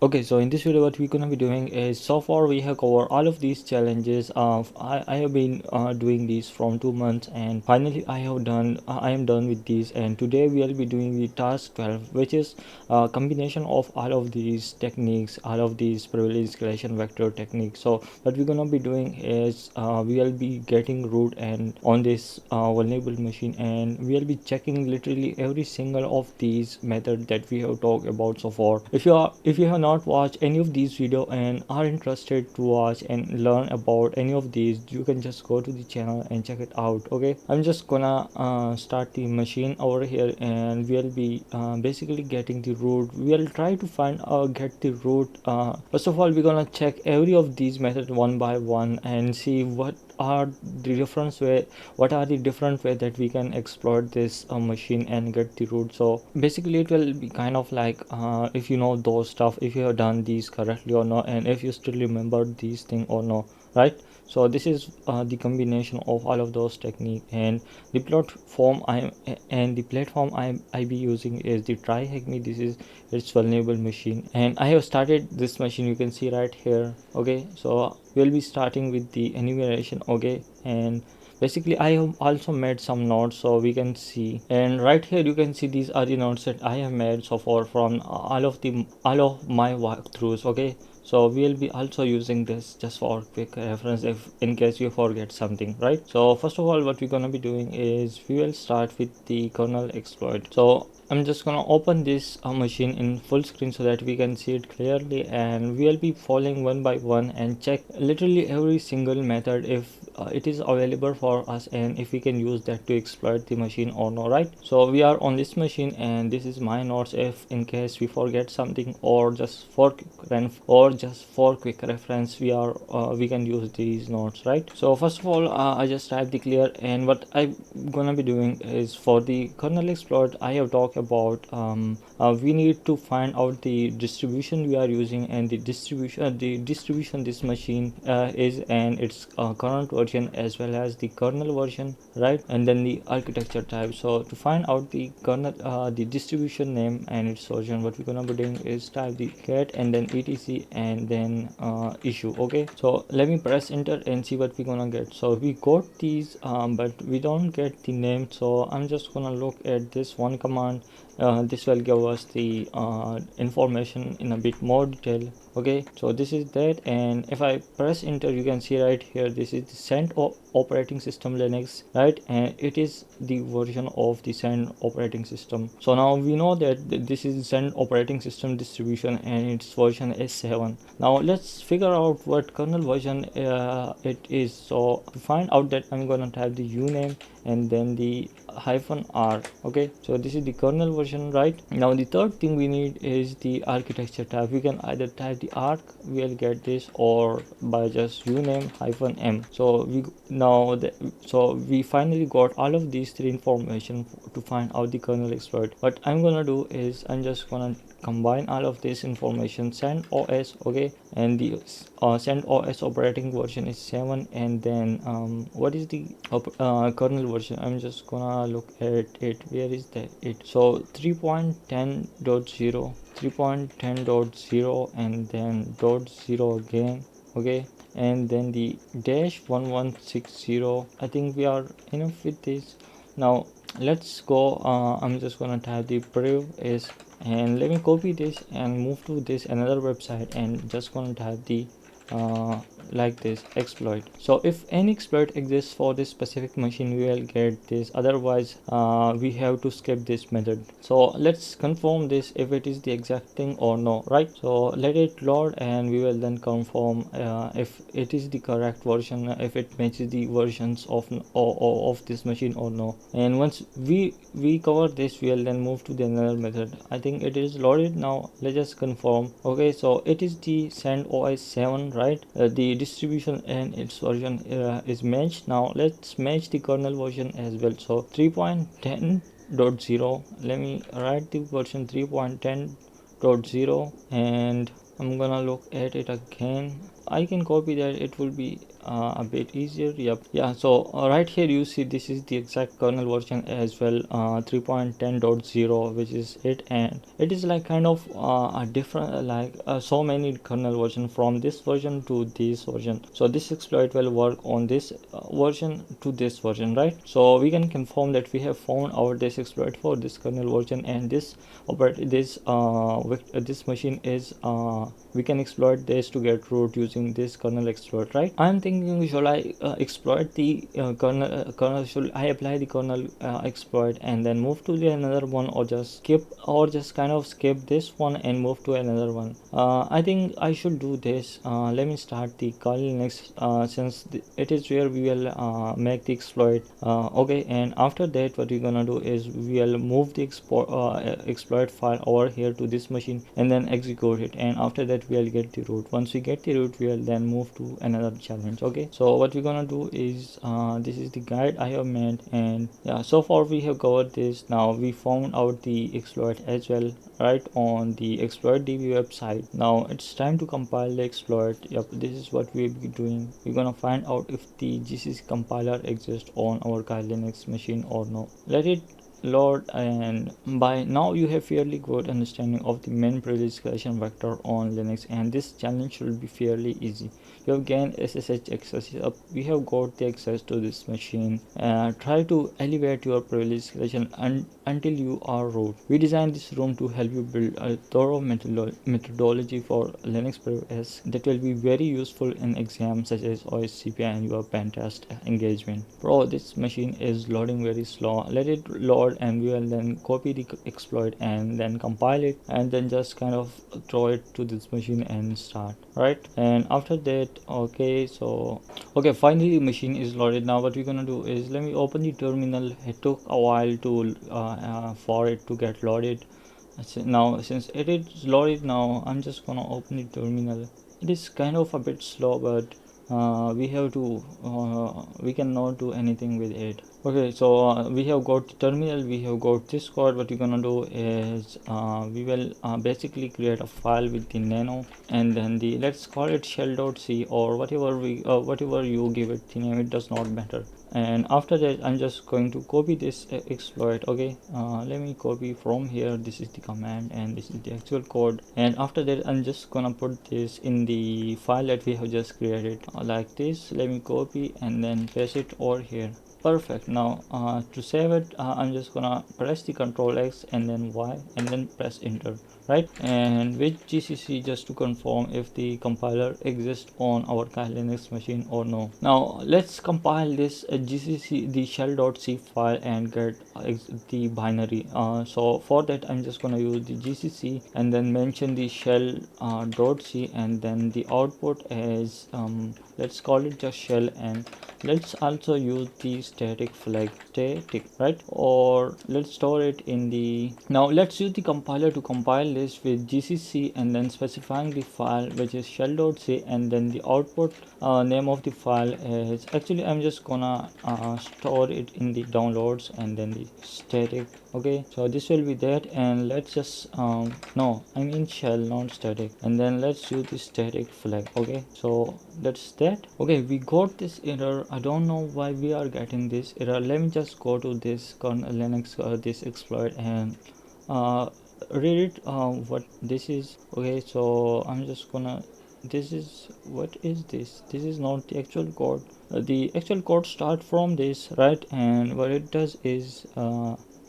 Okay, so in this video what we're gonna be doing is, so far we have covered all of these challenges. I have been doing these from 2 months, and finally I am done with these. And today we'll be doing the task 12, which is a combination of all of these techniques, all of these privilege escalation vector techniques. So what we're gonna be doing is we'll be getting root and on this vulnerable machine, and we'll be checking literally every single of these methods that we have talked about so far. If you have not watched any of these video and are interested to watch and learn about any of these, you can just go to the channel and check it out. Okay, I'm just gonna start the machine over here, and we'll be basically getting the root. We'll try to find get the root. First of all, we're gonna check every of these methods one by one and see what are the different way that we can exploit this machine and get the root. So basically it will be kind of like if you know those stuff, if you have done these correctly or not, and if you still remember these thing or not, right? So this is the combination of all of those technique, and the platform I be using is the TryHackMe. This is its vulnerable machine, and I have started this machine, you can see right here. Okay, so we'll be starting with the enumeration. Okay, and basically I have also made some nodes so we can see, and right here you can see these are the nodes that I have made so far from all of my walkthroughs. Okay, so we'll be also using this just for quick reference if in case you forget something, right? So first of all, what we're gonna be doing is we will start with the kernel exploit. So I'm just gonna open this machine in full screen so that we can see it clearly, and we'll be following one by one and check literally every single method if it is available for us and if we can use that to exploit the machine or not, right? So we are on this machine, and this is my nodes if in case we forget something, or just for quick reference we can use these nodes, right? So first of all, I just type the clear, and what I'm gonna be doing is for the kernel exploit I have talked about. We need to find out the distribution we are using, and the distribution this machine is, and its current version as well as the kernel version, right? And then the architecture type. So to find out the kernel the distribution name and its version, what we're gonna be doing is type the get and then etc and then issue. Okay, so let me press enter and see what we're gonna get. So we got these but we don't get the name, so I'm just gonna look at this one command. This will give us the information in a bit more detail. Okay, so this is that, and if I press enter, you can see right here this is the CentOS operating system Linux, right? And it is the version of the Cent operating system. So now we know that this is Cent operating system distribution and its version is 7. Now let's figure out what kernel version it is. So to find out that, I'm gonna type the uname and then the -r. Okay, so this is the kernel version, right? Now the third thing we need is the architecture type. We can either type the arc, we'll get this, or by just uname -m. So we finally got all of these three information to find out the kernel exploit. What I'm gonna do is I'm just gonna combine all of this information, CentOS. Okay, and the CentOS operating version is 7, and then what is the kernel version? I'm just gonna look at it. Where is that it? So 3.10.0, 3.10.0, and then .0 again. Okay, and then the -1160. I think we are enough with this. Now let's go. I'm just gonna type the PrivEsc, and let me copy this and move to this another website, and just gonna type the like this exploit. So if any exploit exists for this specific machine, we will get this, otherwise we have to skip this method. So let's confirm this if it is the exact thing or no, right? So let it load, and we will then confirm if it is the correct version, if it matches the versions of this machine or no. And once we cover this, we will then move to the another method. I think it is loaded now. Let's just confirm. Okay, so it is the CentOS 7, right? The distribution and its version is matched. Now let's match the kernel version as well. So 3.10.0, let me write the version 3.10.0, and I'm gonna look at it again. I can copy that, it will be a bit easier. Yep, yeah. So right here you see this is the exact kernel version as well, 3.10.0, which is it, and it is like kind of a different, like so many kernel version from this version to this version. So this exploit will work on this version to this version, right? So we can confirm that we have found our this exploit for this kernel version, and this this machine is we can exploit this to get root using this kernel exploit, right? I'm thinking, should I exploit the kernel, should I apply the kernel exploit and then move to the another one, or just skip, or just kind of skip this one and move to another one? I think I should do this. Let me start the kernel next, since it is where we will make the exploit. Okay, and after that what we're gonna do is we will move the exploit file over here to this machine and then execute it, and after that we'll get the root. Once we get the root, we'll then move to another challenge. Okay, so what we're gonna do is this is the guide I have made, and yeah, so far we have covered this. Now we found out the exploit as well, right, on the ExploitDB website. Now it's time to compile the exploit. Yep, this is what we'll be doing. We're gonna find out if the GCC compiler exists on our Kali Linux machine or no. Let it load, and by now you have fairly good understanding of the main privilege escalation vector on Linux, and this challenge should be fairly easy. You have gained SSH access. We have got the access to this machine. Try to elevate your privilege escalation until you are root. We designed this room to help you build a thorough methodology for Linux PrivEsc that will be very useful in exams such as OSCP and your pen test engagement. Bro, this machine is loading very slow. Let it load, and we will then copy the exploit and then compile it, and then just kind of throw it to this machine and start, right? And after that, okay, so okay, finally machine is loaded. Now what we're gonna do is, let me open the terminal. It took a while to for it to get loaded. Now since it is loaded, now I'm just gonna open the terminal. It is kind of a bit slow, but we cannot do anything with it. Okay, so we have got terminal, we have got this code. What we're gonna do is we will basically create a file with the Nano, and then the, let's call it shell.c, or whatever you give it the name, it does not matter. And after that I'm just going to copy this exploit. Okay, let me copy from here. This is the command and this is the actual code, and after that I'm just gonna put this in the file that we have just created, like this. Let me copy and then paste it over here. Perfect. Now to save it, I'm just gonna press the Ctrl X and then Y and then press enter, right? And with GCC, just to confirm if the compiler exists on our Kali Linux machine or no. Now let's compile this GCC, the shell.c file, and get the binary. So for that I'm just gonna use the GCC and then mention the shell.c, and then the output as let's call it just shell, and let's also use the static flag, static, right? Or let's store it in the, now let's use the compiler to compile this with GCC and then specifying the file, which is shell.c, and then the output name of the file is, actually I'm just gonna store it in the downloads and then the static. Okay, so this will be that, and let's just no, I mean shell, not static, and then let's use the static flag. Okay, so that's that. Okay, we got this error. I don't know why we are getting this error. Let me just go to this kernel Linux this exploit and read it, what this is. Okay, so I'm just gonna, this is, what is this? This is not the actual code. The actual code start from this, right? And what it does is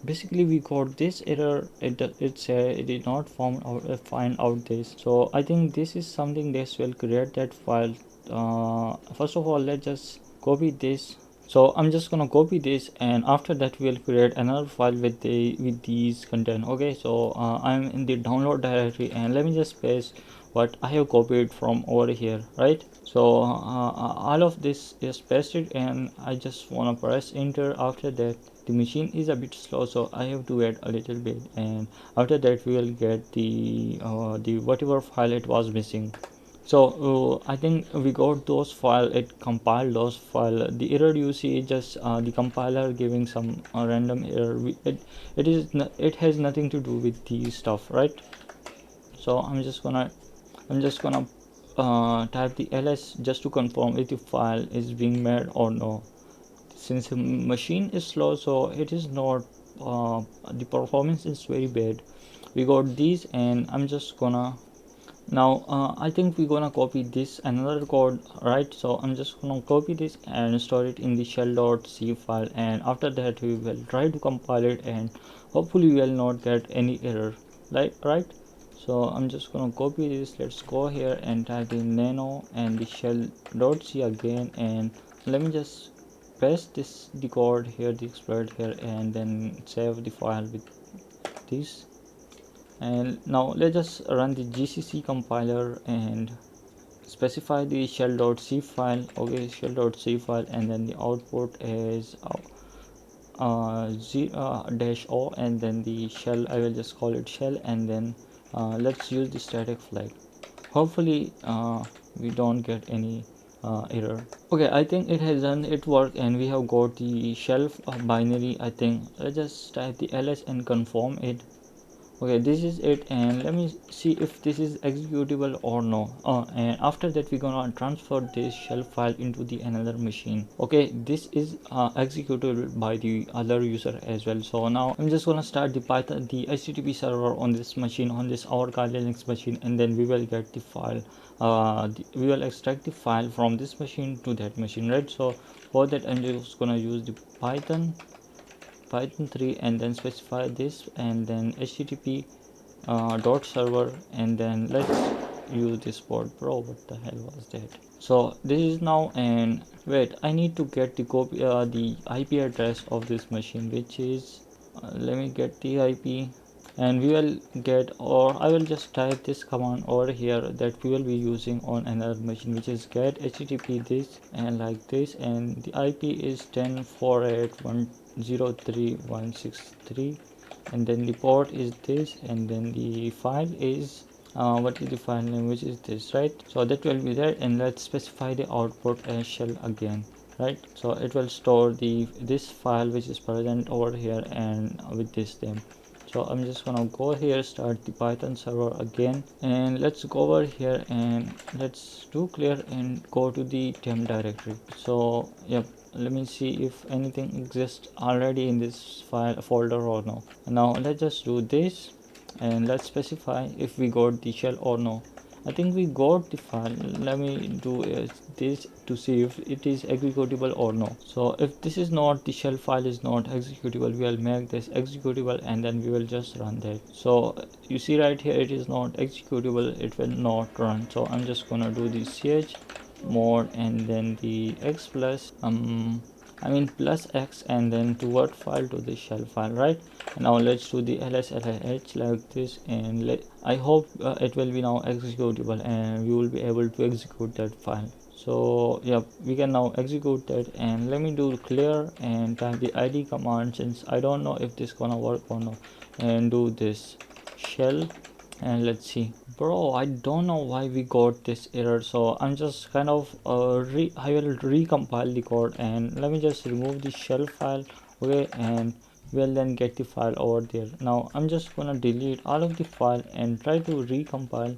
basically we got this error. It did not find out this. So I think this is something that will create that file. First of all, let's just copy this. So I'm just gonna copy this, and after that we'll create another file with these content. Okay, so I'm in the download directory, and let me just paste what I have copied from over here, right? So all of this is pasted, and I just want to press enter. After that, the machine is a bit slow, so I have to wait a little bit, and after that we will get the whatever file it was missing. So I think we got those file, it compiled those file. The error you see is just the compiler giving some random error. It has nothing to do with the stuff, right? So I'm just gonna type the ls just to confirm if the file is being made or no. Since the machine is slow, so it is not the performance is very bad. We got these, and I'm just gonna now I think we're gonna copy this another code, right? So I'm just gonna copy this and store it in the shell.c file, and after that we will try to compile it, and hopefully we will not get any error, like, right? So I'm just gonna copy this. Let's go here and type in nano and the shell.c again, and let me just paste this the code here, the exploit here, and then save the file with this. And now let's just run the gcc compiler and specify the shell.c file. Okay, shell.c file, and then the output is dash o, and then the shell, I will just call it shell, and then let's use the static flag. Hopefully we don't get any error. Okay, I think it has done it work, and we have got the shell binary. I think let's just type the ls and confirm it. Okay, this is it, and let me see if this is executable or no. And after that we're gonna transfer this shell file into the another machine. Okay, this is executable by the other user as well. So now I'm just gonna start the python, the http server on this machine, on this our Kali Linux machine, and then we will get the file. We will extract the file from this machine to that machine, right? So for that I'm just gonna use the python 3, and then specify this, and then http dot server, and then let's use this port. Bro, what the hell was that? So this is now, and wait, I need to get the copy the ip address of this machine, which is let me get the ip, and we will get, or I will just type this command over here that we will be using on another machine, which is get http this, and like this, and the ip is 10.481.0.3.163, and then the port is this, and then the file is what is the file name, which is this, right? So that will be there, and let's specify the output as shell again, right? So it will store the this file which is present over here and with this name. So I'm just gonna go here, start the python server again, and let's go over here and let's do clear and go to the temp directory. So yep, let me see if anything exists already in this file folder or no. Now let's just do this, and let's specify if we got the shell or no. I think we got the file. Let me do this to see if it is executable or no. So if this is not, the shell file is not executable, we will make this executable, and then we will just run that. So you see right here, it is not executable, it will not run. So I'm just gonna do the ch mod, and then the x plus plus x, and then to what file, to the shell file, right? Now let's do the lsh like this, and I hope it will be now executable, and we will be able to execute that file. So yeah, we can now execute that, and let me do clear and type the id command, since I don't know if this gonna work or not, and do this shell, and let's see. Bro, I don't know why we got this error, so I'm just kind of I will recompile the code, and let me just remove the shell file. Okay, and we'll then get the file over there. Now I'm just gonna delete all of the file and try to recompile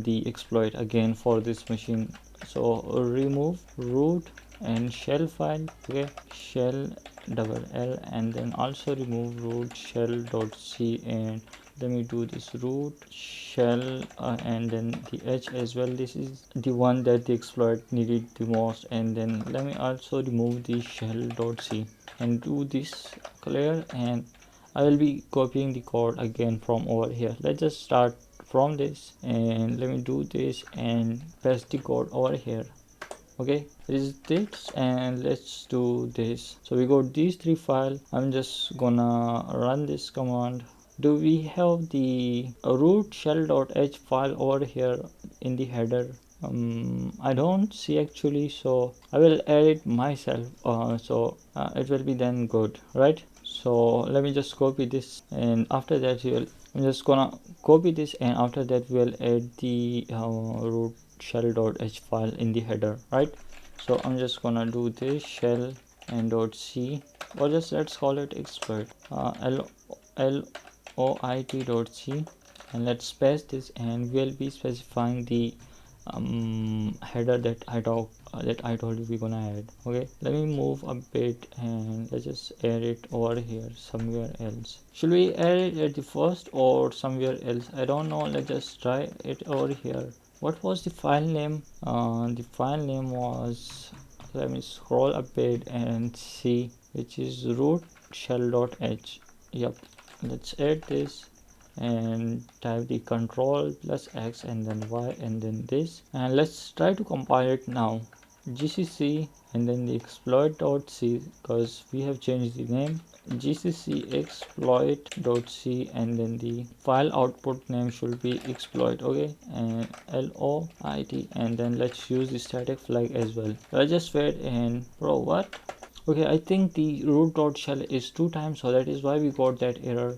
the exploit again for this machine. So remove root and shell file, okay, shell double l, and then also remove root shell.c, and let me do this root shell and then the h as well. This is the one that the exploit needed the most, and then let me also remove the shell.c and do this clear, and I will be copying the code again from over here. Let's just start from this, and let me do this and paste the code over here. Okay, this is this, and let's do this. So we got these three files. I'm just gonna run this command. Do we have the root shell.h file over here in the header? I don't see actually, so I will add it myself, so it will be then good, right? So let me just copy this, and after that I'm just gonna copy this, and after that we'll add the root shell.h file in the header, right? So I'm just gonna do this shell and .c, or just let's call it exploit loit.c, and let's paste this, and we'll be specifying the header that I told you we're gonna add. Okay, let me move a bit and let's just add it over here somewhere else. Should we add it at the first or somewhere else? I don't know. Let's just try it over here. What was the file name? The file name was, let me scroll a bit and see, which is root shell.h. Yep, let's add this and type the control plus x and then y and then this, and let's try to compile it now. GCC and then the exploit.c, because we have changed the name, GCC exploit.c, and then the file output name should be exploit. Okay, and LOIT, and then let's use the static flag as well. Let's just wait. And bro, what? Okay, I think the root.shell is 2 times, so that is why we got that error.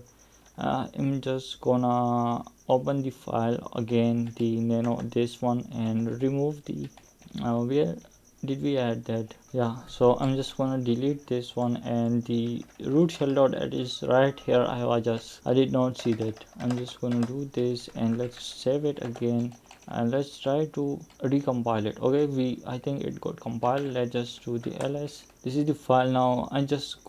I'm just gonna open the file again, the nano, this one, and remove the where did we add that? Yeah, so I'm just gonna delete this one, and the root shell.add is right here. I did not see that. I'm just gonna do this and let's save it again, and let's try to recompile it. Okay, I think it got compiled. Let's just do the ls. This is the file now. I'm just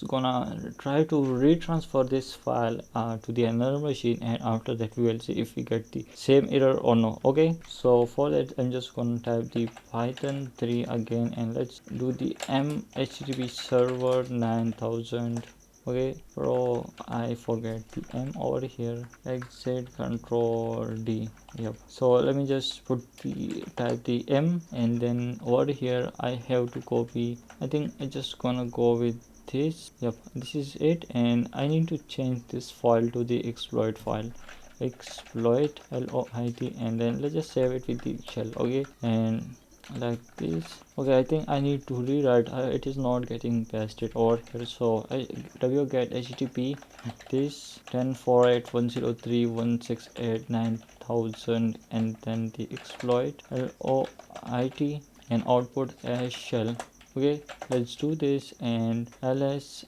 gonna try to retransfer this file to the another machine, and after that we will see if we get the same error or no. Okay, so for that I'm just gonna type the python 3 again, and let's do the http server 9000. Okay, bro, I forget the m over here. Exit control d. Yep, so let me just type the m, and then over here I have to copy. I think I just gonna go with this. Yep, this is it, and I need to change this file to the exploit file, exploit LOIT, and then let's just save it with the shell. Okay, and like this. Okay, I think I need to rewrite. It is not getting pasted over here, so wget http this 10.48.103.168.9000, and then the exploit LOIT and output as shell. Okay, let's do this, and lslash,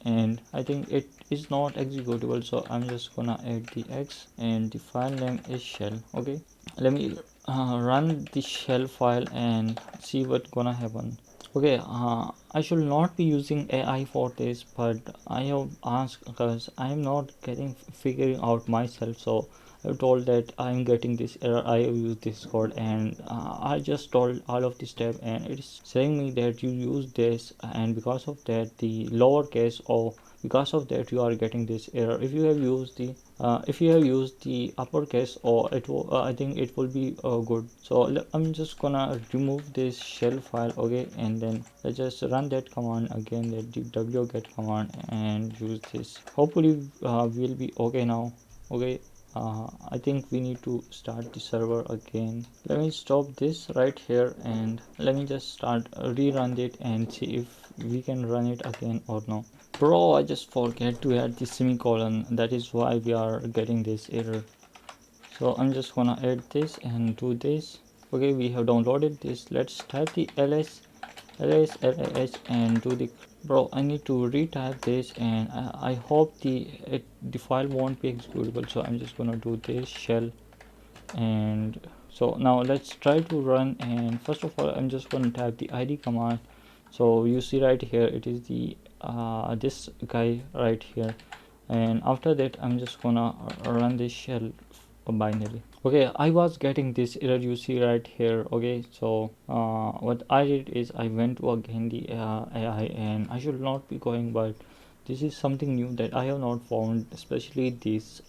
and I think it is not executable, so I'm just gonna add the x, and the file name is shell. Okay, let me run the shell file and see what's gonna happen. Okay, I should not be using AI for this, but I have asked because I am not getting figuring out myself. So I told that I'm getting this error. I have used this code, and I just told all of this step, and it's saying me that you use this, and because of that the lowercase, or because of that you are getting this error. If you have used the uppercase, or it will, I think it will be good. So I'm just gonna remove this shell file. Okay, and then let's just run that command again, that the wget command, and use this. Hopefully we'll be okay now. Okay, I think we need to start the server again. Let me stop this right here, and let me just start rerun it and see if we can run it again or no. Bro, I just forget to add the semicolon. That is why we are getting this error. So I'm just gonna add this and do this. Okay, we have downloaded this. Let's type the ls and do the, bro, I need to retype this, and I hope the file won't be executable. So I'm just gonna do this shell, and so now let's try to run. And first of all I'm just going to type the id command. So you see right here, it is the this guy right here, and after that I'm just gonna run this shell binary. Okay, I was getting this error, you see right here. Okay, so what I did is I went to again the AI, and I should not be going, but this is something new that I have not found, especially this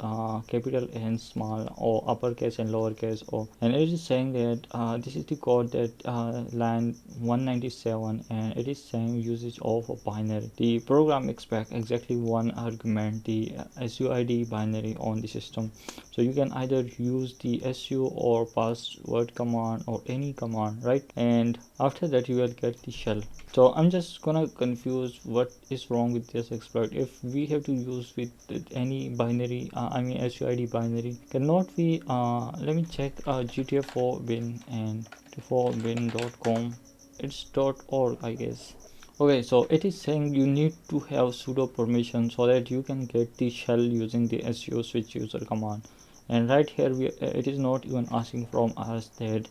capital and small, or uppercase and lowercase, or, and it is saying that this is the code that line 197, and it is saying usage of a binary. The program expects exactly one argument, the SUID binary on the system. So you can either use the su or password command or any command, right? And after that you will get the shell. So I'm just gonna confuse what is wrong with this exploit. If we have to use with any binary, I mean SUID binary, cannot we let me check GTFOBin and gtfobin.com. It's .org, I guess. Okay, so it is saying you need to have sudo permission so that you can get the shell using the su switch user command. And right here it is not even asking from us that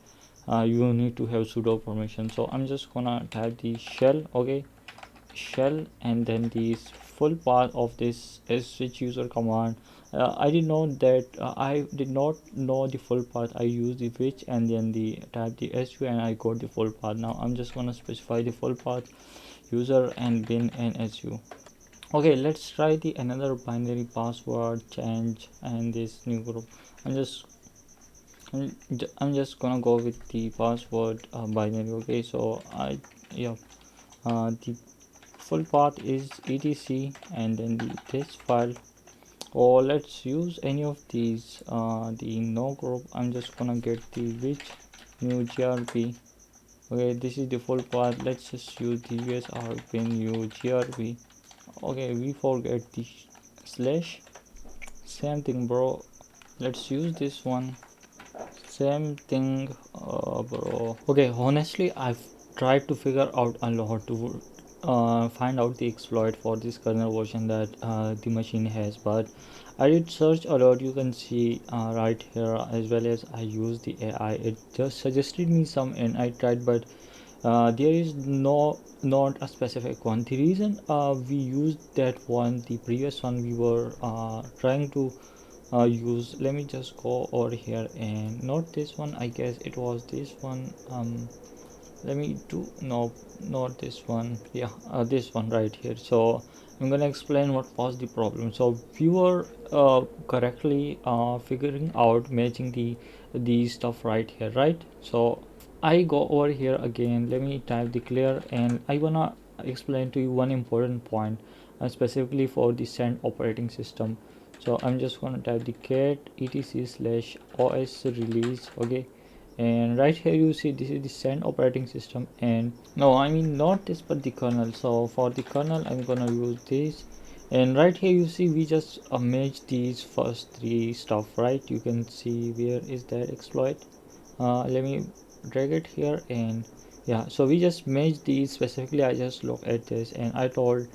you need to have sudo permission. So I'm just gonna type the shell, okay, shell, and then the full path of this is switch user command. I did not know the full path. I used the which and then the type the su and I got the full path. Now I'm just gonna specify the full path user and bin and su. Okay, let's try the another binary password change and this new group. I'm just gonna go with the password binary. Okay, so yeah, the full path is etc and then this file, or let's use any of these, the no group. I'm just gonna get the which new grp. Okay, this is the full path. Let's just use the usr bin new grp. Okay, we forget the slash. Same thing, bro. Let's use this one. Same thing, bro. Okay, honestly, I've tried to figure out a lot to find out the exploit for this kernel version that the machine has, but I did search a lot. You can see right here, as well as I used the AI. It just suggested me some, and I tried, but there is not a specific one. The reason we used that one, the previous one we were trying to use, let me just go over here, and not this one, I guess it was this one. Let me do, no, not this one, yeah, this one right here. So I'm gonna explain what was the problem. So we were correctly figuring out matching the stuff right here, right? So I go over here again. Let me type the clear, and I wanna explain to you one important point, specifically for the cent operating system. So I'm just gonna type the cat etc slash os release. Okay, and right here you see this is the cent operating system, and no, I mean not this but the kernel. So for the kernel I'm gonna use this, and right here you see we just merge these first three stuff, right? You can see where is that exploit. Let me drag it here, and yeah, so we just merge these. Specifically I just look at this, and I thought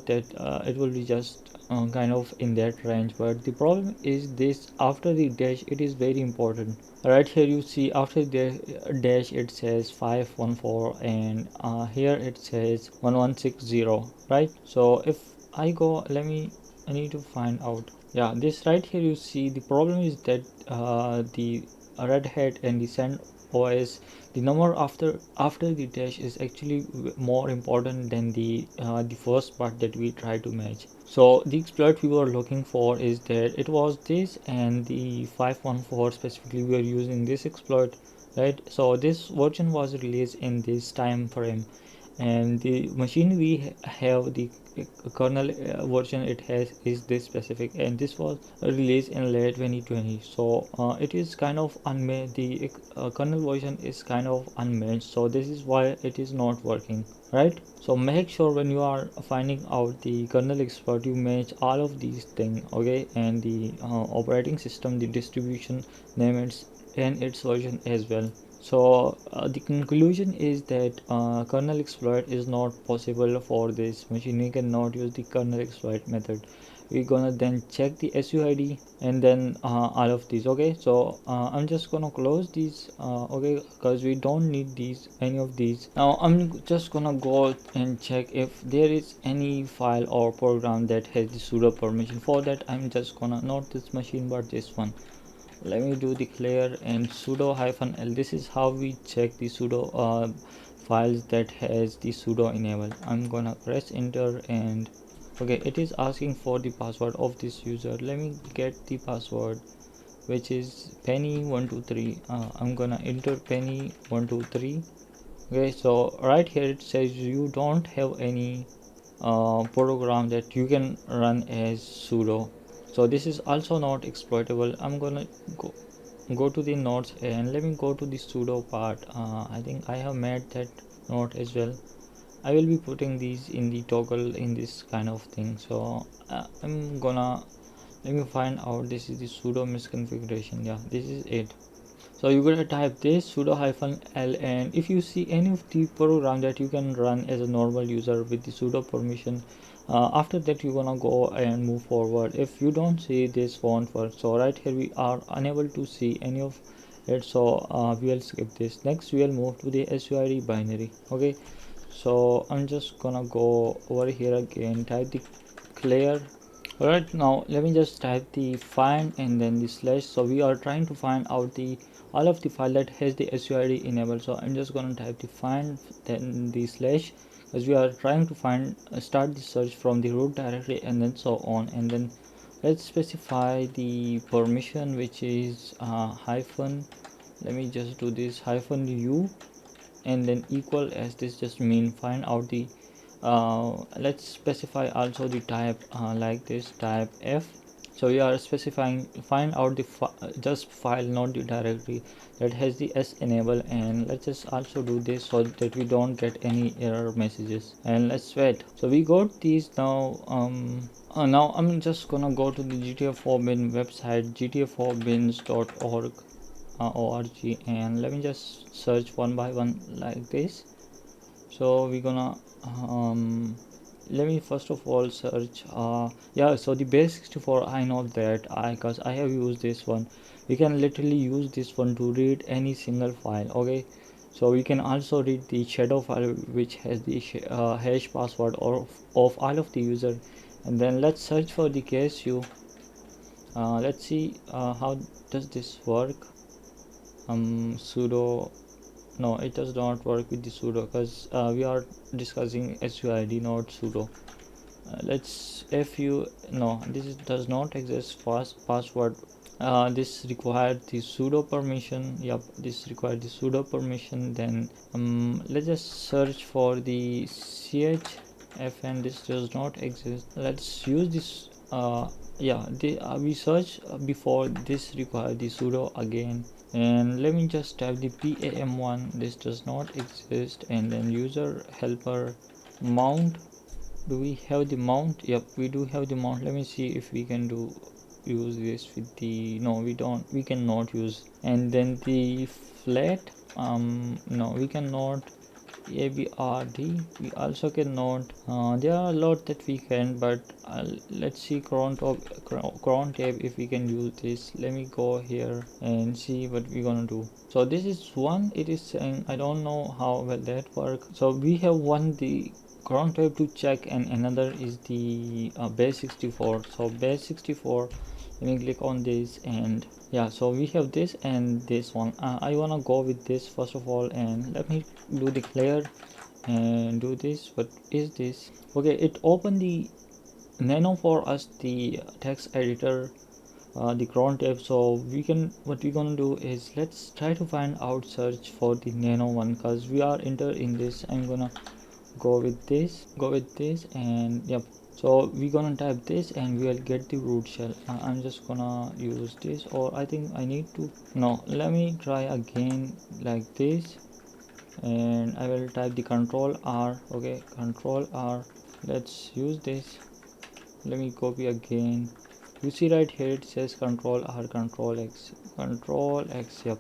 that it will be just kind of in that range, but the problem is this: after the dash it is very important. Right here you see after the dash it says 514, and here it says 1160, right? So if I go, I need to find out. Yeah, this right here you see the problem is that the RedHat and the CentOS, the number after the dash is actually more important than the first part that we try to match. So the exploit we were looking for is that it was this, and the 514 specifically we are using this exploit, right? So this version was released in this time frame, and the machine we have, the kernel version it has is this specific, and this was released in late 2020. So it is kind of unmatched. The kernel version is kind of unmatched, so this is why it is not working, right? So make sure when you are finding out the kernel exploit you match all of these things, okay? And the operating system, the distribution name, and its version as well. So the conclusion is that kernel exploit is not possible for this machine. We cannot use the kernel exploit method. We're gonna then check the SUID and then all of these. Okay, so I'm just gonna close these, okay, because we don't need these, any of these. Now I'm just gonna go and check if there is any file or program that has the sudo permission. For that I'm just gonna, not this machine but this one, let me do the clear and sudo -l. This is how we check the sudo files that has the sudo enabled. I'm gonna press enter, and okay, it is asking for the password of this user. Let me get the password, which is penny123. I'm gonna enter penny123. Okay, so right here it says you don't have any program that you can run as sudo, so this is also not exploitable. I'm gonna go to the nodes, and let me go to the sudo part. I think I have made that node as well. I will be putting these in the toggle in this kind of thing. So let me find out. This is the sudo misconfiguration. Yeah, this is it. So you're gonna type this sudo -l, and if you see any of the program that you can run as a normal user with the sudo permission, after that you're gonna go and move forward. If you don't see this font first, so right here we are unable to see any of it, so we'll skip this. Next we'll move to the SUID binary. Okay, so I'm just gonna go over here again, type the clear. Alright, now let me just type the find and then the slash. So we are trying to find out the all of the file that has the SUID enabled. So I'm just going to type the find then the slash, as we are trying to find start the search from the root directory and then so on. And then let's specify the permission, which is hyphen, let me just do this -u, and then equal, as this just mean find out the let's specify also the type, like this type f. So we are specifying find out the just file, not the directory that has the s enable. And let's just also do this so that we don't get any error messages, and let's wait. So we got these now. Now I'm just gonna go to the GTFOBin website, gtfobins.org, org, and let me just search one by one like this. So we're gonna let me first of all search yeah, so the base 64, I know that because I have used this one. We can literally use this one to read any single file. Okay, so we can also read the shadow file, which has the hash password of all of the user. And then let's search for the casu. Let's see how does this work. Sudo, no, it does not work with the sudo, because we are discussing SUID, not sudo. Let's fu, no, this does not exist fast password. This required the sudo permission. Yep, this required the sudo permission. Then let's just search for the chfn. This does not exist. Let's use this. Yeah, we search before this required the sudo again. And let me just type the pam1. This does not exist. And then user helper mount. Do we have the mount? Yep, we do have the mount. Let me see if we can use this with the, no, we don't, we cannot use. And then the flat, no, we cannot. abrd, we also cannot. There are a lot that we can, but let's see Crontab if we can use this. Let me go here and see what we're gonna do. So this is one, it is saying, I don't know how well that works. So we have one the Crontab to check, and another is the base 64. So base 64, let me click on this, and yeah, so we have this and this one. I wanna go with this first of all, and let me do the clear and do this. What is this? Okay, it opened the Nano for us, the text editor, the Crontab. So we can, what we're gonna do is let's try to find out search for the Nano one, because we are enter in this. I'm gonna go with this, and yep. So we're gonna type this and we'll get the root shell. I'm just gonna use this, or I think I need to, no, let me try again like this, and I will type the control R. Okay, control R. Let's use this. Let me copy again. You see right here it says control R, control X, control X. Yep,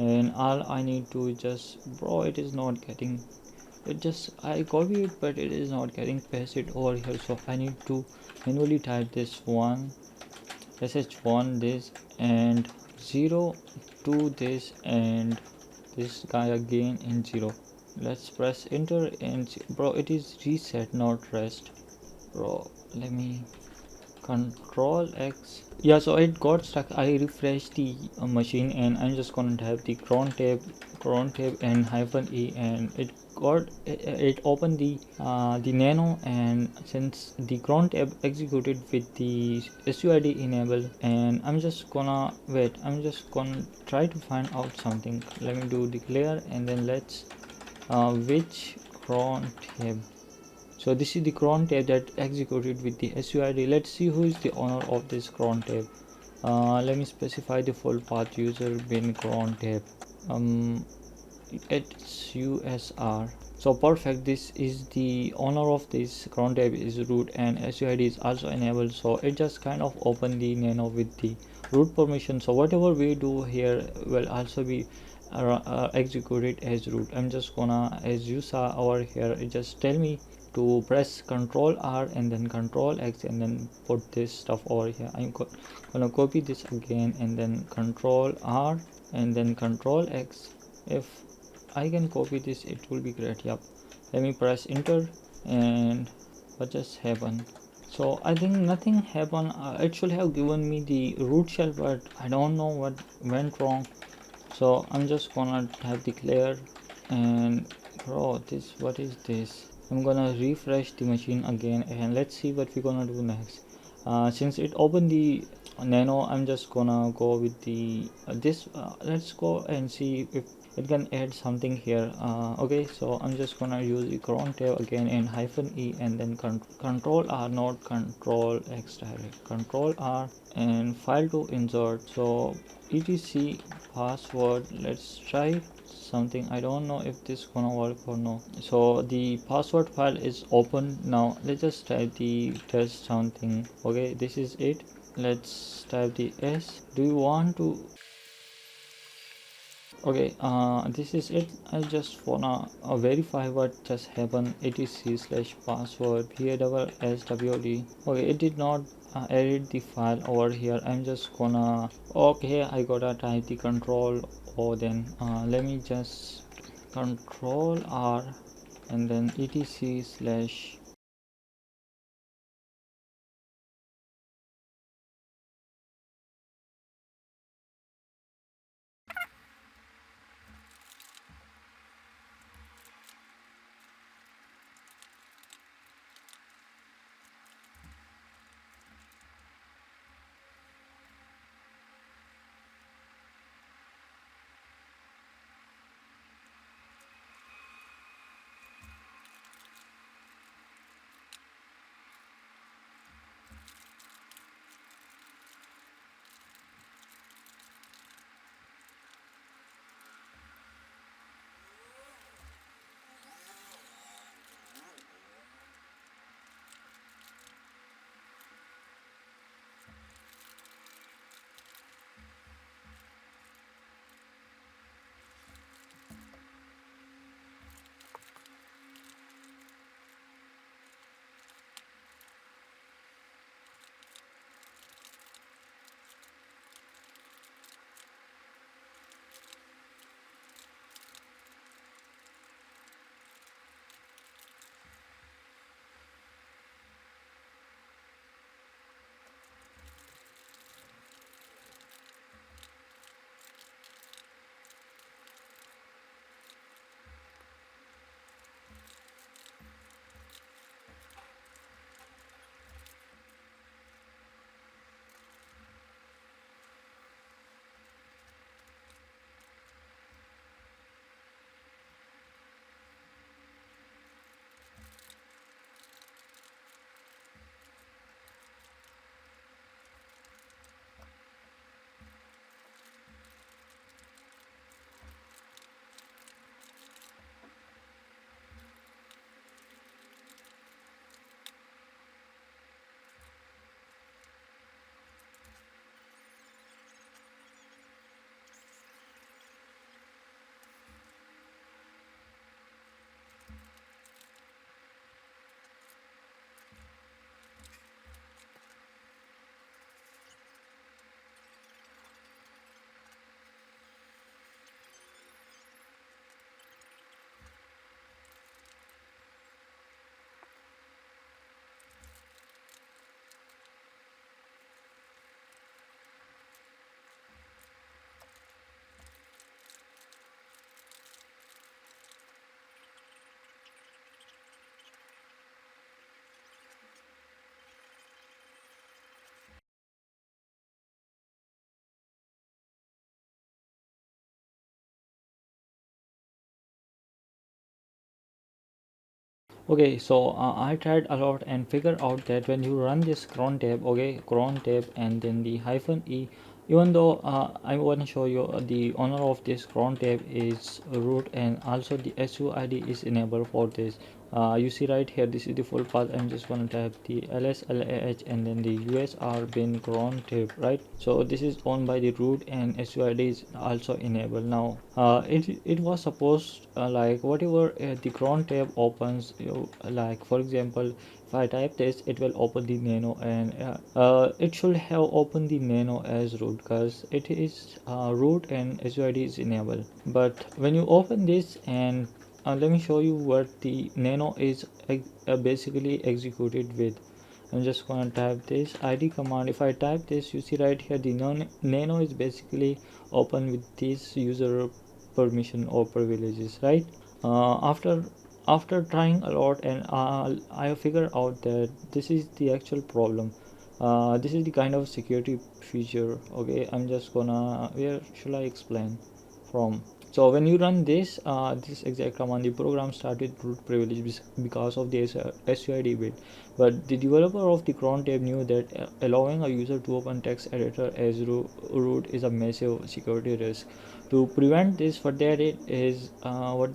and all I need to just, bro, it is not getting, it just, I copy it but it is not getting pasted over here. So I need to manually type this one, sh1 this, and 0 to this, and this guy again, and 0. Let's press enter, and bro, it is reset, not rest. Bro, let me control X. Yeah, so it got stuck. I refreshed the machine, and I'm just gonna type the crontab and -e, and it opened the nano. And since the crontab executed with the SUID enable, and I'm just gonna wait, I'm just gonna try to find out something. Let me do declare, and then let's which crontab. So this is the Crontab that executed with the SUID. Let's see who is the owner of this Crontab. Let me specify the full path, user bin Crontab. It's USR. So perfect, this is the owner of this Crontab is root and SUID is also enabled, so it just kind of open the Nano with the root permission. So whatever we do here will also be executed as root. I'm just gonna, as you saw over here, it just tell me to press Control R and then Control X and then put this stuff over here. I'm gonna copy this again and then Control R and then Control X. If I can copy this, it will be great. Yep, let me press enter. And what just happened? So I think nothing happened. It should have given me the root shell, but I don't know what went wrong. So I'm just gonna type declare. And bro, this, what is this? I'm gonna refresh the machine again and let's see what we're gonna do next. Since it opened the Nano, I'm just gonna go with the this. Let's go and see if it can add something here. Okay, so I'm just gonna use the Crontab again and -e and then control R, not control X direct, control R and file to insert. So etc password, let's try something. I don't know if this gonna work or no. So the password file is open now. Let's just type the test something. Okay, this is it. Let's type the S. Do you want to, okay, this is it. I just wanna verify what just happened. etc slash password PASSWD. Okay, it did not edit the file over here. I'm just gonna, okay, I gotta type the control O. Then let me just control R and then etc slash. Okay, so I tried a lot and figured out that when you run this cron tab, okay, cron tab and then the -e Even though I want to show you the owner of this cron tab is root, and also the SUID is enabled for this. You see right here, this is the full path. I'm just going to type the LSLAH and then the USR bin cron tab, right? So this is owned by the root and SUID is also enabled. Now it was supposed like whatever the cron tab opens, like for example, if I type this, it will open the Nano, and it should have opened the Nano as root because it is root and SUID is enabled. But when you open this, and let me show you what the Nano is basically executed with. I'm just gonna type this id command. If I type this, you see right here the Nano is basically open with this user permission or privileges, right? After trying a lot, and I figured out that this is the actual problem. This is the kind of security feature. Okay, I'm just gonna, where should I explain from? So when you run this exact command, the program started root privilege because of the SUID bit. But the developer of the cron tab knew that allowing a user to open text editor as root is a massive security risk. To prevent this, for that it is what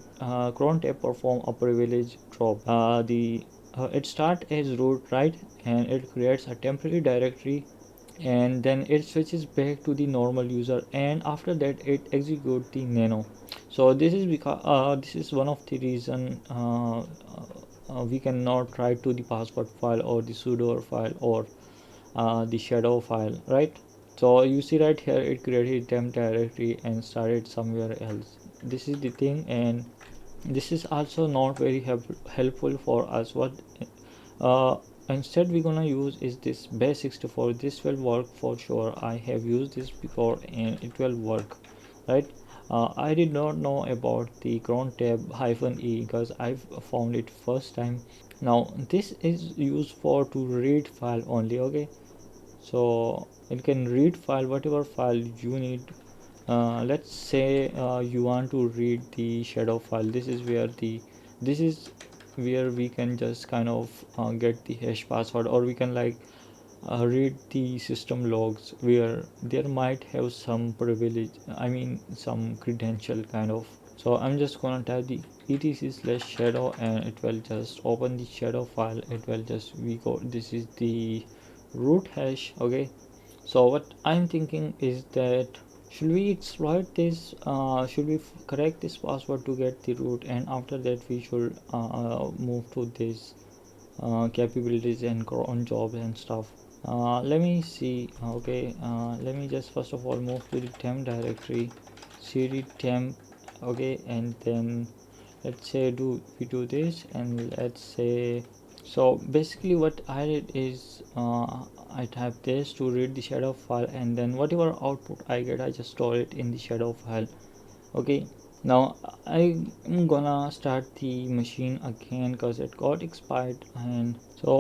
cron tab perform a privilege drop. The It start as root, right, and it creates a temporary directory, and then it switches back to the normal user, and after that it executes the Nano. So this is because this is one of the reason we cannot write to the password file or the sudo file or the shadow file, right? So you see right here, it created temp directory and started somewhere else. This is the thing, and this is also not very helpful for us. What uh, instead we're gonna use is this base64. This will work for sure. I have used this before and it will work, right? I did not know about the cron tab -e because I've found it first time. Now this is used for to read file only, okay? So it can read file, whatever file you need. Let's say you want to read the shadow file. This is where we can just kind of get the hash password, or we can like read the system logs where there might have some privilege, I mean some credential kind of. So I'm just gonna type the etc/shadow and it will just open the shadow file. It will just, we go, this is the root hash, okay? So what I'm thinking is that, should we exploit this, should we correct this password to get the root, and after that we should move to this capabilities and cron jobs and stuff. Let me see. Okay, let me just first of all move to the temp directory, cd temp, okay, and then let's say we do this, and let's say, so basically what I did is I type this to read the shadow file, and then whatever output I get, I just store it in the shadow file. Okay, now I'm gonna start the machine again because it got expired. And so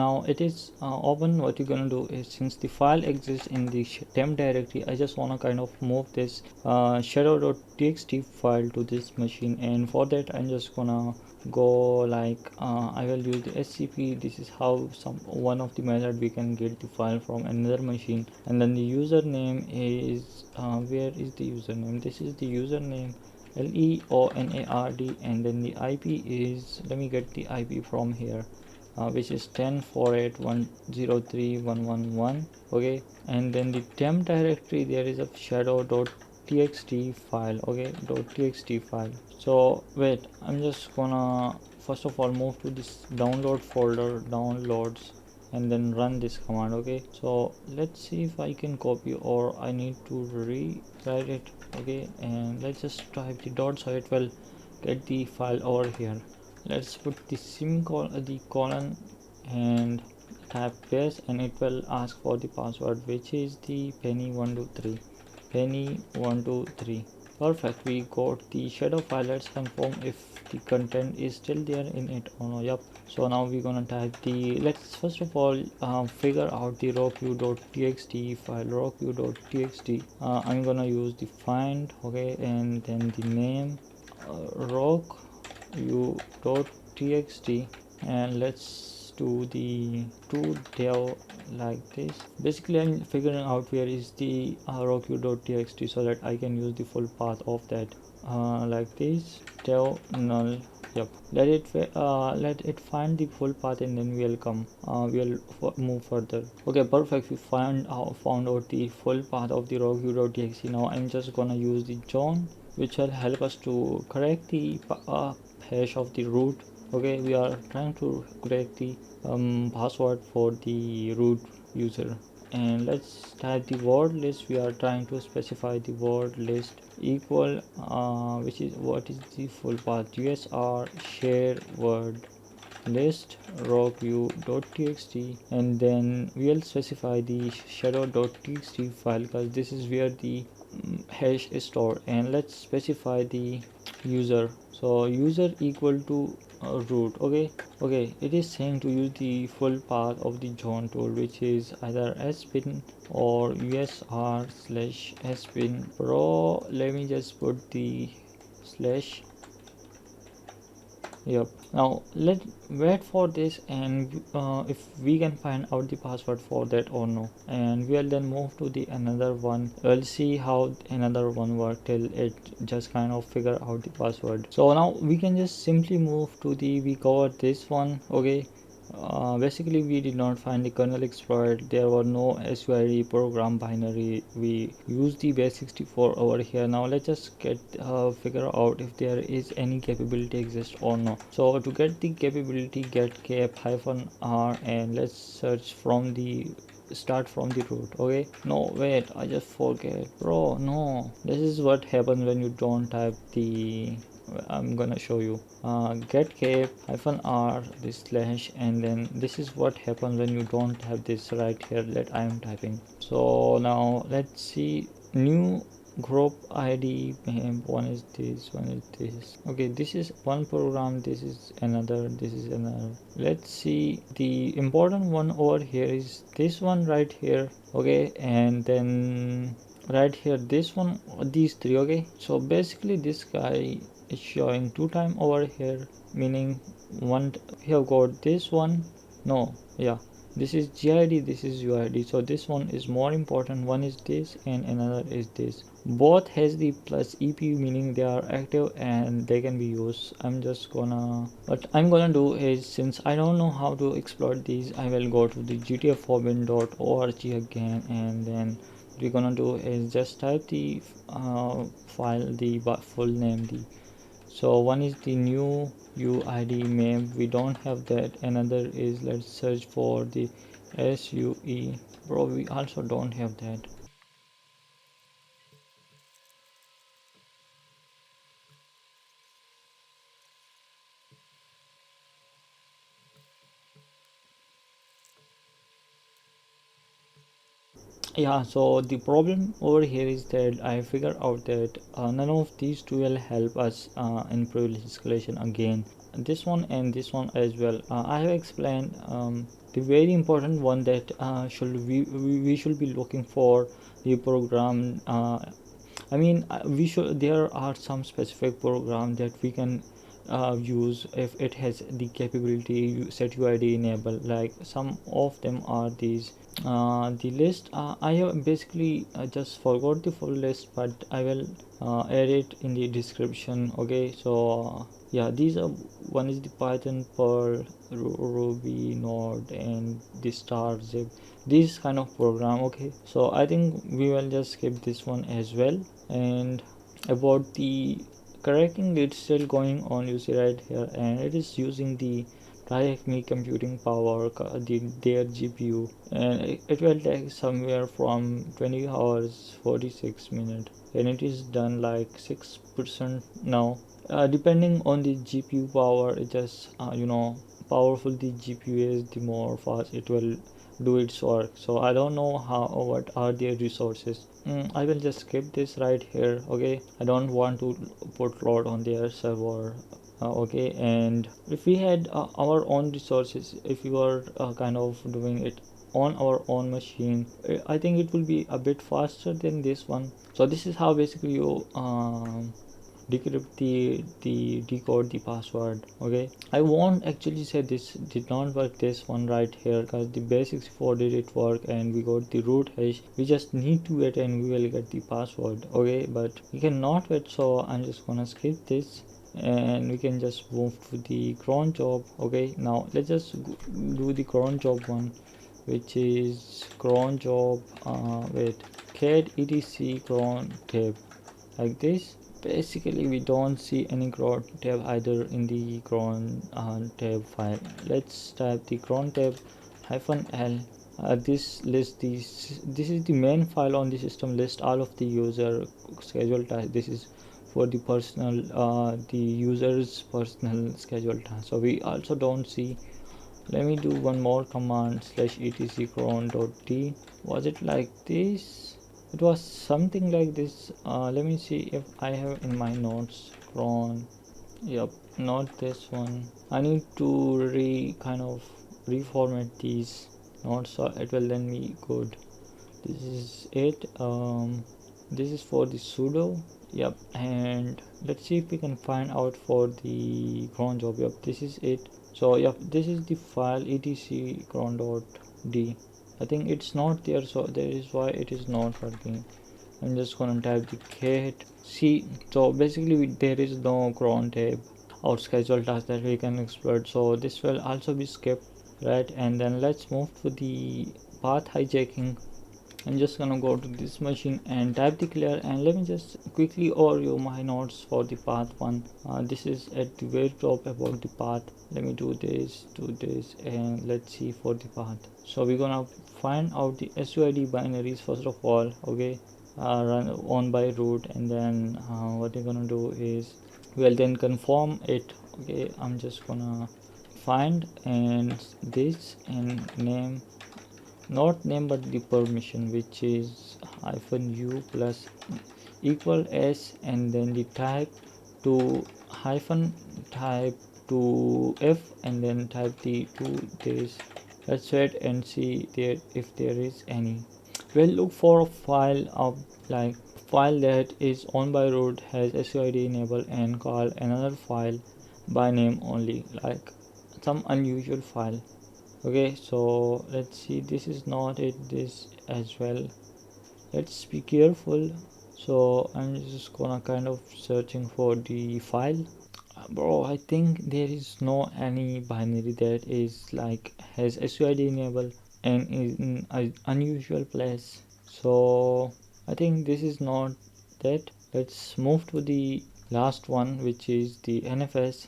now it is open. What you're gonna do is, since the file exists in the temp directory, I just wanna kind of move this shadow.txt file to this machine, and for that I'm just gonna go like I will use the SCP. This is how one of the method we can get the file from another machine. And then the username is where is the username? This is the username, LEONARD, and then the IP is, let me get the IP from here, which is 10.48.103.111. okay, and then the temp directory, there is a shadow.txt file, okay, .txt file. So wait, I'm just gonna first of all move to this download folder, downloads, and then run this command. Okay, so let's see if I can copy, or I need to rewrite it. Okay, and let's just type the dot so it will get the file over here. Let's put the colon and type paste, and it will ask for the password, which is the penny123, penny123. Perfect, we got the shadow file. Let's confirm if the content is still there in it or no. Yep. So now we're gonna type the, let's first of all figure out the rockyou.txt file, rockyou.txt. I'm gonna use the find, okay, and then the name, rockyou.txt, and let's do the to dev like this. Basically I'm figuring out where is the rockyou.txt so that I can use the full path of that, like this, tell null. Yep, let it find the full path and then we'll move further. Okay, perfect, we found out the full path of the rockyou.txt. Now I'm just gonna use the John, which will help us to correct the hash of the root. Okay, we are trying to correct the password for the root user, and let's type the word list. We are trying to specify the word list equal which is what is the full path, usr share word list rockyou.txt, and then we'll specify the shadow.txt file because this is where the hash is stored. And let's specify the user, so user equal to root. Okay, it is saying to use the full path of the John tool, which is either sbin or usr/sbin pro. Let me just put the slash. Yep, now let's wait for this, and if we can find out the password for that or no, and we'll then move to the another one. We'll see how another one works till it just kind of figure out the password. So now we can just simply move to the, we covered this one. Okay, basically we did not find the kernel exploit, there were no SUID program binary, we used the base64 over here. Now let's just get figure out if there is any capability exists or no. So to get the capability, getcap -r, and let's search from the start from the root. Okay, no wait, I just forget, bro. No, this is what happens when you don't type the, I'm gonna show you, getcap -r this slash, and then this is what happens when you don't have this right here that I am typing. So now let's see, new group id, one is this, one is this. Okay, this is one program, this is another, this is another. Let's see, the important one over here is this one right here. Okay, and then right here this one, these three. Okay, so basically this guy is showing two time over here, meaning one, we have got this one, no, yeah, this is GID, this is UID, so this one is more important. One is this and another is this. Both has the plus EP, meaning they are active and they can be used. What I'm gonna do is, since I don't know how to exploit these, I will go to the GTFOBin.org again, and then what we're gonna do is just type the file, the full name, the, so one is the new UID map, we don't have that. Another is, let's search for the SUE, bro, we also don't have that. Yeah, so the problem over here is that I figured out that none of these two will help us in privilege escalation again, this one and this one as well. I have explained the very important one that we should be looking for the program. We should, there are some specific program that we can use if it has the capability set UID enable, like some of them are these. The list, I have basically just forgot the full list, but I will add it in the description. Okay, so yeah, these are, one is the Python, Perl, Ruby, Node, and the star zip, this kind of program. Okay, so I think we will just skip this one as well. And about the correcting, it's still going on, you see right here, and it is using the me computing power, their GPU, and it will take somewhere from 20 hours 46 minutes, and it is done like 6% now. Depending on the GPU power, it just powerful the GPU is, the more fast it will do its work. So I don't know how, what are their resources. I will just skip this right here. Okay, I don't want to put load on their server. Okay, and if we had our own resources, if we were kind of doing it on our own machine, I think it will be a bit faster than this one. So this is how basically you decrypt the decode the password. Okay, I won't actually say this did not work, this one right here, because the base64 did it work and we got the root hash. We just need to wait and we will get the password. Okay, but we cannot wait, so I'm just gonna skip this and we can just move to the cron job. Okay, now let's just do the cron job one, which is cron job with cat etc cron tab, like this. Basically we don't see any cron tab either in the cron tab file. Let's type the cron tab -l. This list this is the main file on the system, list all of the user schedule tasks. This is for the personal the user's personal schedule task, so we also don't see. Let me do one more command /etc cron.d. Was it like this? It was something like this. Let me see if I have in my notes cron. Yep, not this one. I need to kind of reformat these notes so it will then be good. This is it. This is for the sudo. Yep, and let's see if we can find out for the cron job. Yep, this is it. So yep, this is the file etc cron.d. I think it's not there, so that is why it is not working. I'm just gonna type the cat c. So basically there is no cron tab or schedule task that we can exploit, so this will also be skipped, right? And then let's move to the path hijacking. I'm just gonna go to this machine and type the clear, and let me just quickly overview my notes for the path one. This is at the very top about the path. Let me do this, and let's see for the path. So we're gonna find out the SUID binaries first of all. Okay, run on by root, and then what we're gonna do is we'll then confirm it. Okay, I'm just gonna find and this and name, not name but the permission, which is -u plus equal s, and then the type to hyphen type to f, and then type the to this. Let's wait and see there if there is any. We'll look for a file of like file that is on by root, has SUID enabled, and call another file by name only, like some unusual file. Okay, so let's see, this is not it, this as well. Let's be careful. So I'm just gonna kind of searching for the file. Bro, I think there is no any binary that is like has SUID enabled and is in an unusual place. So I think this is not that. Let's move to the last one, which is the NFS.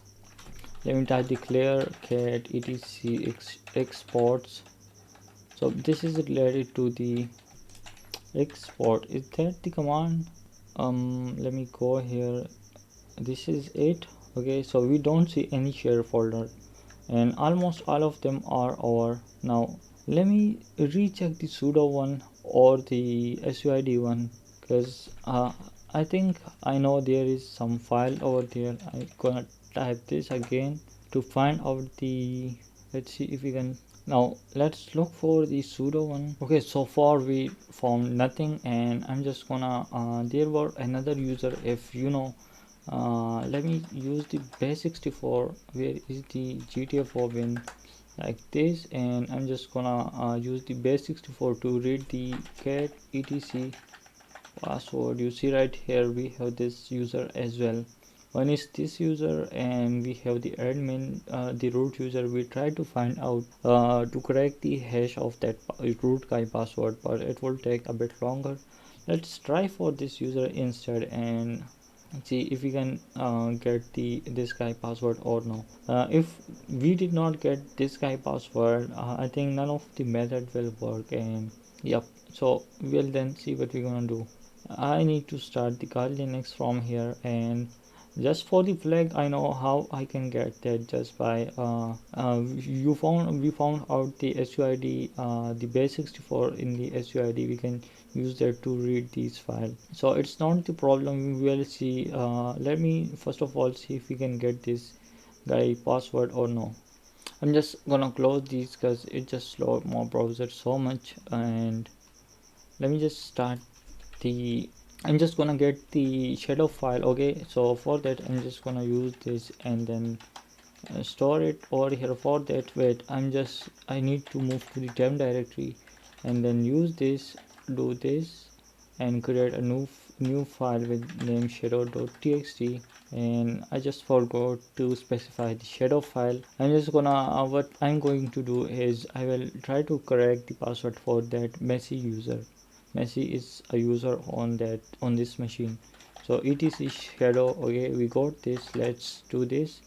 Let me type declare cat etc exports. So this is related to the export. Is that the command? Let me go here. This is it. Okay, so we don't see any share folder and almost all of them are over. Now let me recheck the sudo one or the SUID one, because I think I know there is some file over there. I'm gonna type this again to find out the, let's see if we can. Now let's look for the sudo one. Okay, so far we found nothing, and I'm just gonna there were another user, if you know. Let me use the base64. Where is the GTFOBin, like this, and I'm just gonna use the base64 to read the cat etc password. You see right here we have this user as well. One is this user, and we have the admin, the root user. We try to find out to correct the hash of that root guy password, but it will take a bit longer. Let's try for this user instead and see if we can get this guy password or no. If we did not get this guy password, I think none of the method will work, and yep, so we'll then see what we're gonna do. I need to start the Kali Linux from here, and just for the flag I know how I can get that, just by we found out the SUID, the base64 in the SUID. We can use that to read these files, so it's not the problem. We will see. Let me first of all see if we can get this guy password or no. I'm just gonna close these because it just slowed my browser so much, and let me just start the I'm just gonna get the shadow file. Okay, so for that I'm just gonna use this and then store it over here. For that, wait, I need to move to the temp directory and then use this, do this, and create a new file with name shadow.txt. And I just forgot to specify the shadow file. I'm just gonna what I'm going to do is I will try to correct the password for that messy user. Messy is a user on this machine. So etc shadow. Okay, we got this. Let's do this.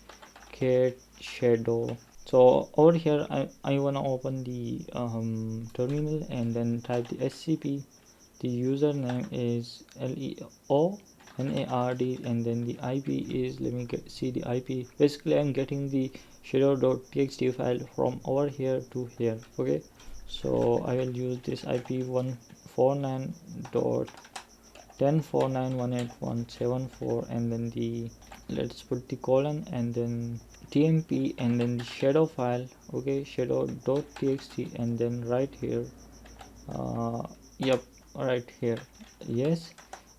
Get shadow. So over here I wanna open the terminal and then type the SCP. The username is LEONARD and then the IP is, let me see the IP. Basically I'm getting the shadow.txt file from over here to here. Okay, so I will use this IP 149.10.49.181.74 and then the, let's put the colon and then tmp and then the shadow file. Okay, shadow.txt and then right here, yep, right here, yes.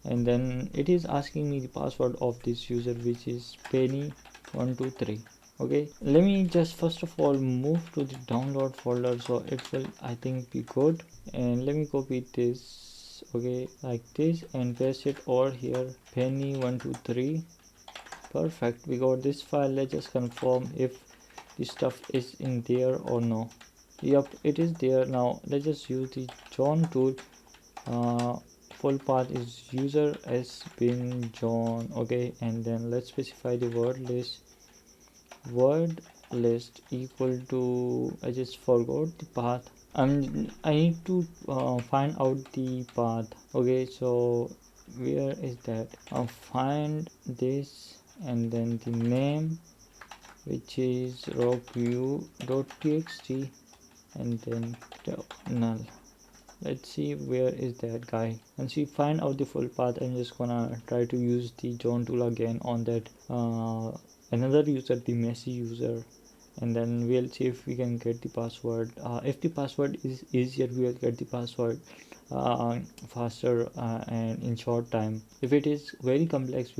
And then it is asking me the password of this user, which is penny123. Okay, let me just first of all move to the download folder, so it will I think be good. And let me copy this, okay, like this, and paste it over here, penny123. Perfect, we got this file. Let's just confirm if the stuff is in there or no. Yep, it is there. Now let's just use the John tool. Full path is user has been John. Okay, and then let's specify the word list equal to, I just forgot the path. I need to find out the path. Okay, so where is that? I'll find this and then the name, which is rockyou.txt and then null. Let's see where is that guy. Once we find out the full path, I'm just gonna try to use the John tool again on that another user, the messy user, and then we'll see if we can get the password. If the password is easier, we will get the password faster and in short time. If it is very complex,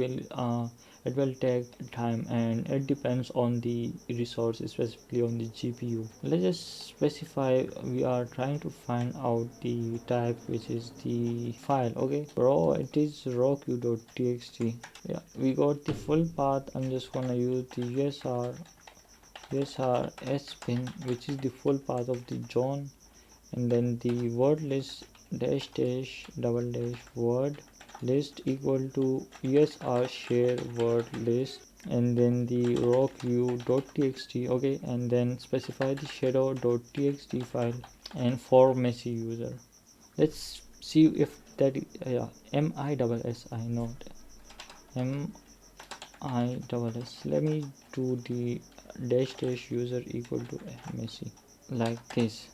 it will take time, and it depends on the resource, specifically on the GPU. Let's just specify we are trying to find out the type, which is the file. Okay, bro, it is rockyou.txt. Yeah, we got the full path. I'm just gonna use the usr spin, which is the full path of the John, and then the word list dash dash double dash word list equal to usr share word list, and then the rockyou.txt. Okay, and then specify the shadow.txt file and for messy user. Let's see if that, yeah, miss, I know miss. Let me do the dash dash user equal to messy like this.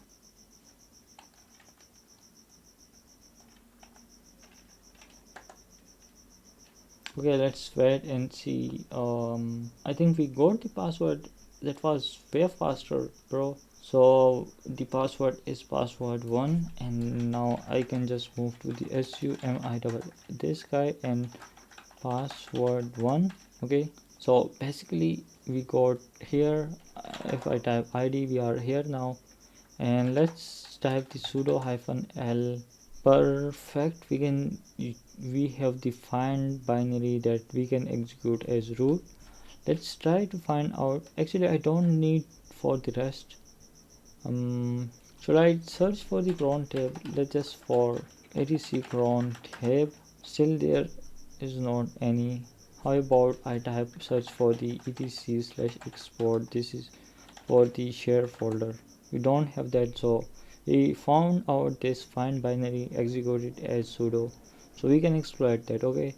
Okay, let's wait and see. I think we got the password. That was way faster, bro. So the password is password1, and now I can just move to the SUMI this guy and password1. Okay, so basically we got here. If I type ID, we are here now, and let's type the sudo -l. Perfect, we have defined binary that we can execute as root. Let's try to find out. Actually, I don't need for the rest. Should I search for the cron tab? Let's just for etc cron tab. Still there is not any. How about I type search for the etc/export? This is for the share folder. We don't have that, so we found out this find binary executed as sudo, so we can exploit that. Okay,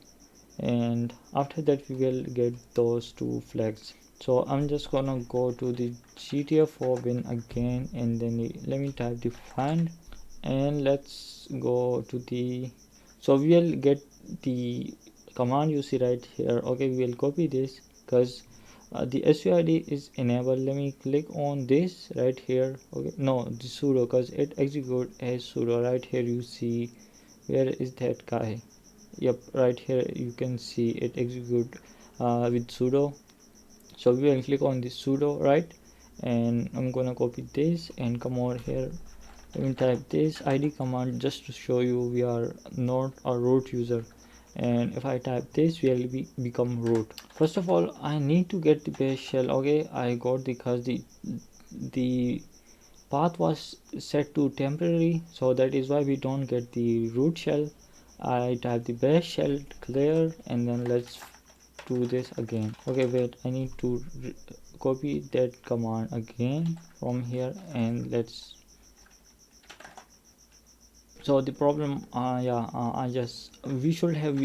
and after that we will get those two flags. So I'm just gonna go to the GTFOBin again, and then let me type the find, and let's go to the, so we will get the command you see right here. Okay, we will copy this because the SUID is enabled. Let me click on this right here. Okay, no, the sudo, because it execute as sudo. Right here you see, where is that guy? Yep, right here you can see it execute with sudo. So we will click on this sudo, right, and I'm gonna copy this and come over here. Let me type this id command just to show you we are not a root user, and if I type this we'll become root. First of all, I need to get the base shell. Okay, I got because the path was set to temporary, so that is why we don't get the root shell. I type the bash shell clear, and then let's do this again. Okay, wait, I need to copy that command again from here, and let's. So the problem I just we should have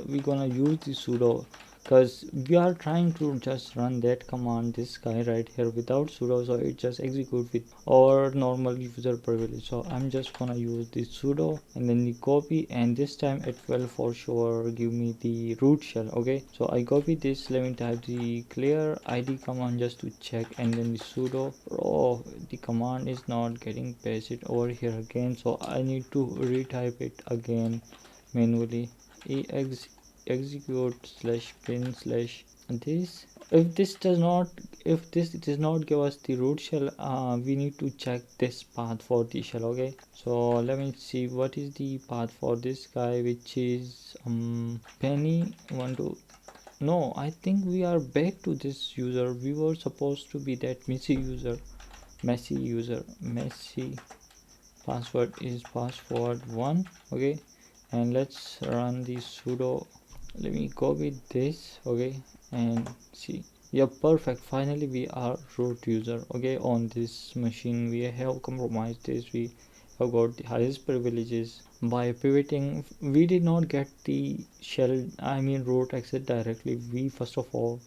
we gonna use the sudo, because we are trying to just run that command, this guy right here, without sudo, so it just execute with our normal user privilege. So I'm just gonna use the sudo and then the copy, and this time it will for sure give me the root shell. Okay, so I copy this. Let me type the clear id command just to check, and then the sudo. Oh, the command is not getting pasted over here again, so I need to retype it again manually. Execute slash bin slash this. If this does not, if this does not give us the root shell, we need to check this path for the shell. Okay, so let me see what is the path for this guy, which is penny 12. No, I think we are back to this user. We were supposed to be that messy user. Messy password is password 1. Okay, and let's run the sudo. Let me copy this. Okay, and see. Yeah, perfect. Finally we are root user. Okay, on this machine we have compromised this. We have got the highest privileges by pivoting. We did not get the shell, I mean root access directly. We first of all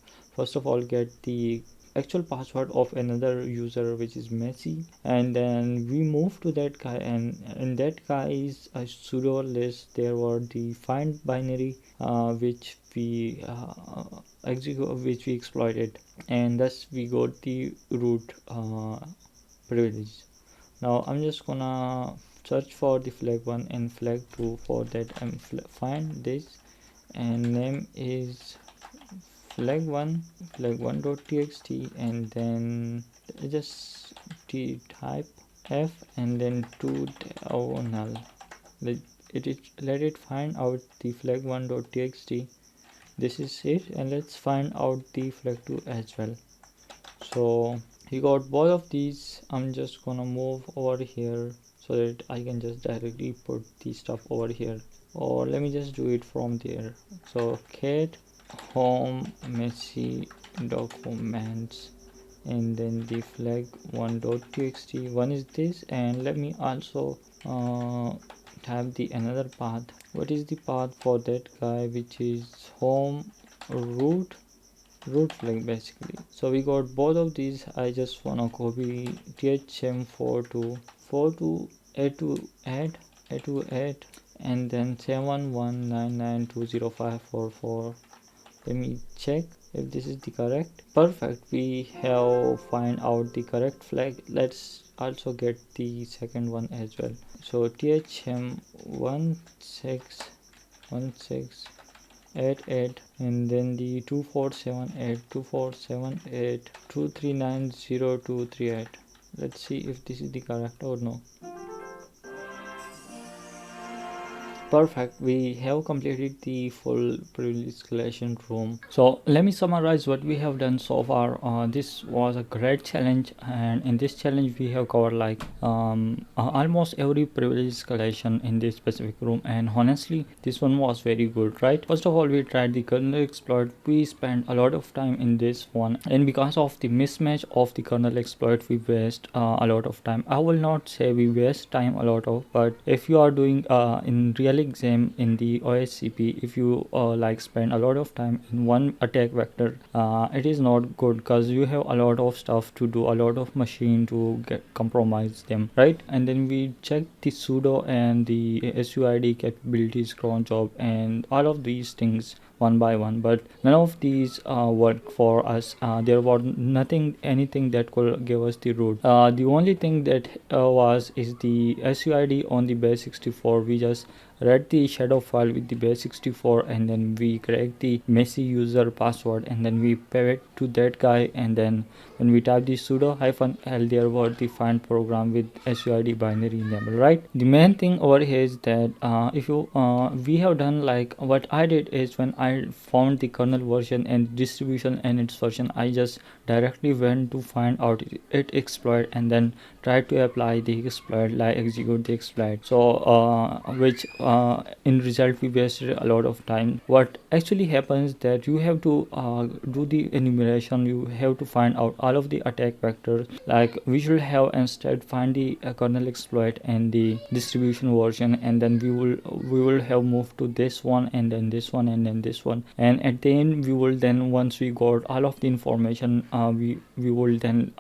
get the actual password of another user, which is messy, and then we move to that guy, and in that guy's sudo list there were the find binary, which we exploited, and thus we got the root privilege. Now I'm just gonna search for the flag 1 and flag 2. For that I'm find this, and name is flag1.txt, and then just type f and then to null. Let it find out the flag1.txt. This is it, and let's find out the flag2 as well. So we got both of these. I'm just gonna move over here so that I can just directly put the stuff over here, or let me just do it from there. So cat home messy documents, and then the flag1.txt. One is this, and let me also type the another path. What is the path for that guy, which is home root flag basically. So we got both of these. I just wanna copy thm4 to add to add, and then 719920544. Let me check if this is the correct. Perfect, we have find out the correct flag. Let's also get the second one as well. So thm161688, and then the 2478 Let's see if this is the correct or no. Perfect, we have completed the full privilege escalation room. So let me summarize what we have done so far. This was a great challenge, and in this challenge we have covered like almost every privilege escalation in this specific room, and honestly this one was very good, right? First of all, we tried the kernel exploit. We spent a lot of time in this one, and because of the mismatch of the kernel exploit we waste a lot of time. I will not say we waste time a lot of, but if you are doing in real exam in the OSCP, if you like spend a lot of time in one attack vector, it is not good, because you have a lot of stuff to do, a lot of machine to get compromise them, right? And then we check the sudo and the SUID capabilities, cron job, and all of these things one by one, but none of these work for us. There was anything that could give us the root. The only thing that is the SUID on the base 64. We just read the shadow file with the base64, and then we crack the messy user password, and then we pivot to that guy, and then when we type the sudo -l, there was the find program with SUID binary enable, right? The main thing over here is that if you we have done, like, what I did is, when I found the kernel version and distribution and its version, I just directly went to find out it exploit, and then try to apply the exploit, like execute the exploit. So which in result we wasted a lot of time. What actually happens that you have to do the enumeration, you have to find out all of the attack vectors, like we should have instead find the kernel exploit and the distribution version, and then we will have moved to this one, and then this one, and then this one, and at the end we will then, once we got all of the information, we will then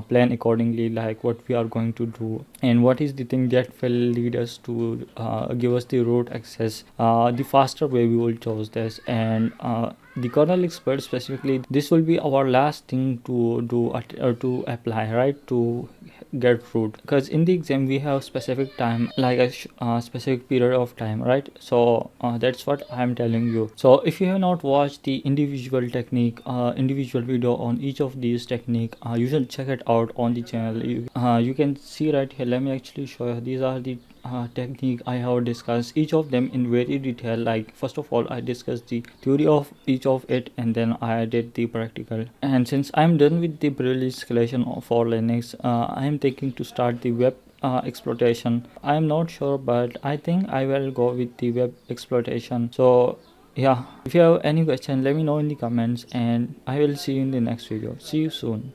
plan accordingly, like what we are going to do and what is the thing that will lead us to give us the root access the faster way. We will choose this, and the kernel exploit specifically, this will be our last thing to do or to apply, right, to get root, because in the exam we have specific time, like a specific period of time, right? So that's what I'm telling you. So if you have not watched the individual technique, individual video on each of these technique, you should check it out on the channel. You can see right here, let me actually show you. These are the technique I have discussed each of them in very detail. Like, first of all, I discussed the theory of each of it, and then I did the practical. And since I'm done with the privilege escalation for Linux, I am thinking to start the web exploitation. I am not sure, but I think I will go with the web exploitation. So yeah, if you have any question, let me know in the comments, and I will see you in the next video. See you soon.